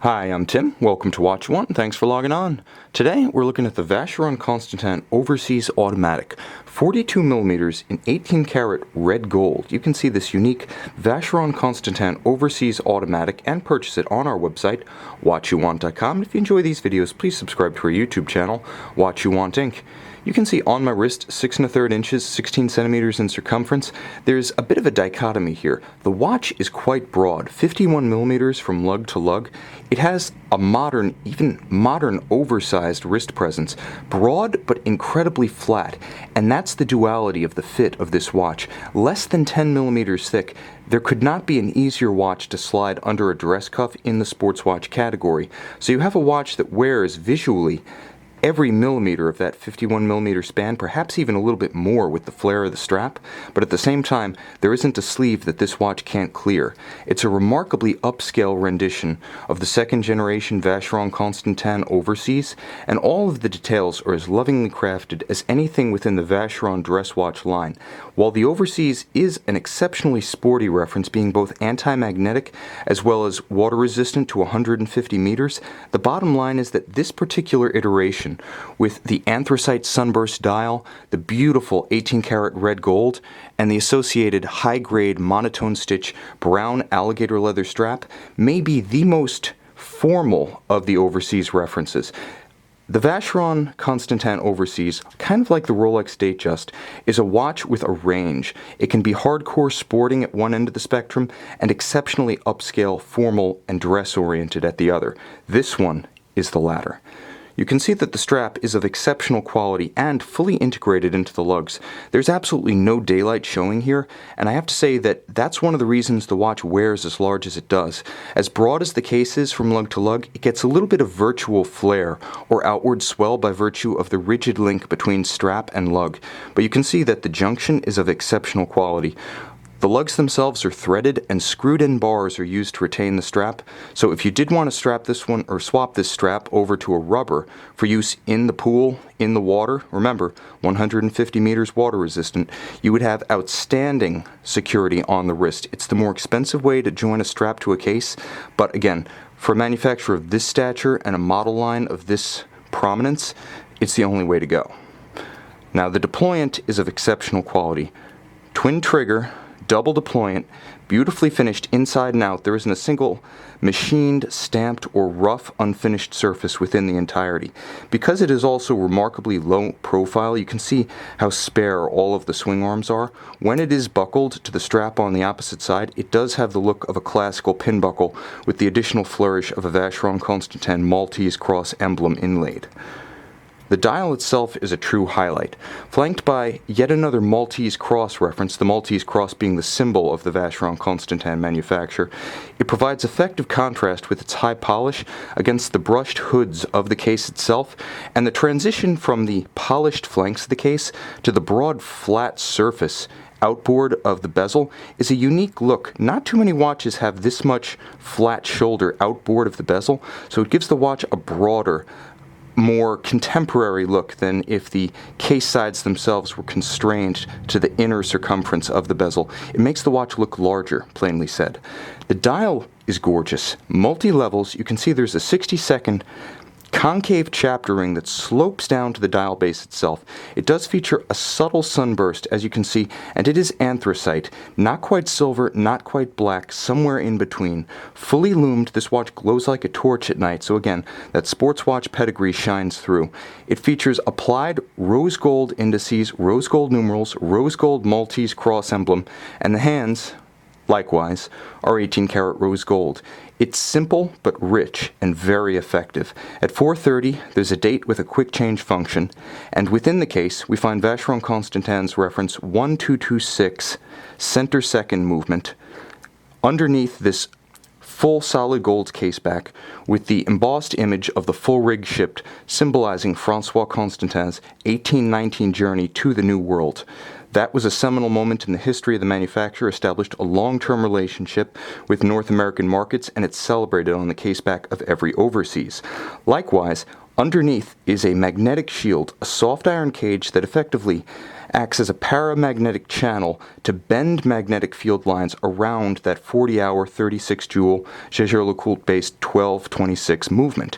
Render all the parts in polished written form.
Hi, I'm Tim. Welcome to Watch One. Thanks for logging on. Today, we're looking at the Vacheron Constantin Overseas Automatic, 42mm in 18-karat red gold. You can see this unique Vacheron Constantin Overseas Automatic and purchase it on our website, watchyouwant.com. If you enjoy these videos, please subscribe to our YouTube channel, Watch You Want Inc. You can see on my wrist, 6 1/3 inches, 16 centimeters in circumference. There's a bit of a dichotomy here. The watch is quite broad, 51mm from lug to lug. It has a modern, even modern oversized wrist presence, broad but incredibly flat, and that's the duality of the fit of this watch. Less than 10mm thick, there could not be an easier watch to slide under a dress cuff in the sports watch category. So you have a watch that wears visually every millimeter of that 51mm span, perhaps even a little bit more with the flare of the strap, but at the same time, there isn't a sleeve that this watch can't clear. It's a remarkably upscale rendition of the second generation Vacheron Constantin Overseas, and all of the details are as lovingly crafted as anything within the Vacheron dress watch line. While the Overseas is an exceptionally sporty reference, being both anti-magnetic as well as water resistant to 150 meters, the bottom line is that this particular iteration, with the anthracite sunburst dial, the beautiful 18-karat red gold, and the associated high-grade monotone stitch brown alligator leather strap, may be the most formal of the Overseas references. The Vacheron Constantin Overseas, kind of like the Rolex Datejust, is a watch with a range. It can be hardcore sporting at one end of the spectrum and exceptionally upscale, formal, and dress-oriented at the other. This one is the latter. You can see that the strap is of exceptional quality and fully integrated into the lugs. There's absolutely no daylight showing here, and I have to say that that's one of the reasons the watch wears as large as it does. As broad as the case is from lug to lug, it gets a little bit of virtual flare or outward swell by virtue of the rigid link between strap and lug, but you can see that the junction is of exceptional quality. The lugs themselves are threaded and screwed-in bars are used to retain the strap, so if you did want to strap this one or swap this strap over to a rubber for use in the pool, in the water, remember, 150 meters water resistant, you would have outstanding security on the wrist. It's the more expensive way to join a strap to a case, but again, for a manufacturer of this stature and a model line of this prominence, it's the only way to go. Now, the deployant is of exceptional quality. Twin trigger, double deployant, beautifully finished inside and out. There isn't a single machined, stamped, or rough, unfinished surface within the entirety. Because it is also remarkably low profile, you can see how spare all of the swing arms are. When it is buckled to the strap on the opposite side, it does have the look of a classical pin buckle with the additional flourish of a Vacheron Constantin Maltese cross emblem inlaid. The dial itself is a true highlight, flanked by yet another Maltese cross reference, the Maltese cross being the symbol of the Vacheron Constantin manufacturer. It provides effective contrast with its high polish against the brushed hoods of the case itself, and the transition from the polished flanks of the case to the broad flat surface outboard of the bezel is a unique look. Not too many watches have this much flat shoulder outboard of the bezel, so it gives the watch a broader, more contemporary look than if the case sides themselves were constrained to the inner circumference of the bezel. It makes the watch look larger, plainly said. The dial is gorgeous. Multi-levels, you can see there's a 60-second concave chapter ring that slopes down to the dial base itself. It does feature a subtle sunburst, as you can see, and it is anthracite. Not quite silver, not quite black, somewhere in between. Fully lumed, this watch glows like a torch at night, so again, that sports watch pedigree shines through. It features applied rose gold indices, rose gold numerals, rose gold Maltese cross emblem, and the hands, likewise, are 18-karat rose gold. It's simple but rich and very effective. At 4:30, there's a date with a quick change function, and within the case, we find Vacheron Constantin's reference 1226 center second movement. Underneath this full solid gold caseback with the embossed image of the full rig shipped, symbolizing Francois Constantin's 1819 journey to the New World. That was a seminal moment in the history of the manufacturer, established a long-term relationship with North American markets, and it's celebrated on the caseback of every Overseas. Likewise, Underneath is a magnetic shield, a soft iron cage that effectively acts as a paramagnetic channel to bend magnetic field lines around that 40-hour, 36-joule Jaeger-LeCoultre-based 1226 movement.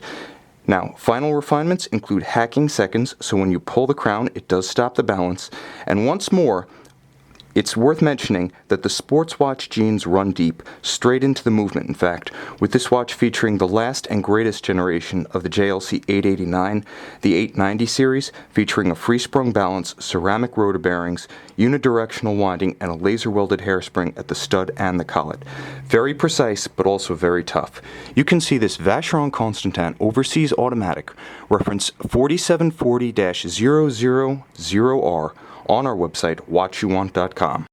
Now, final refinements include hacking seconds, so when you pull the crown, it does stop the balance. And once more, it's worth mentioning that the sports watch genes run deep, straight into the movement, in fact, with this watch featuring the last and greatest generation of the JLC 889, the 890 series, featuring a free-sprung balance, ceramic rotor bearings, unidirectional winding, and a laser-welded hairspring at the stud and the collet. Very precise, but also very tough. You can see this Vacheron Constantin Overseas Automatic, reference 4740-000R, on our website, watchyouwant.com.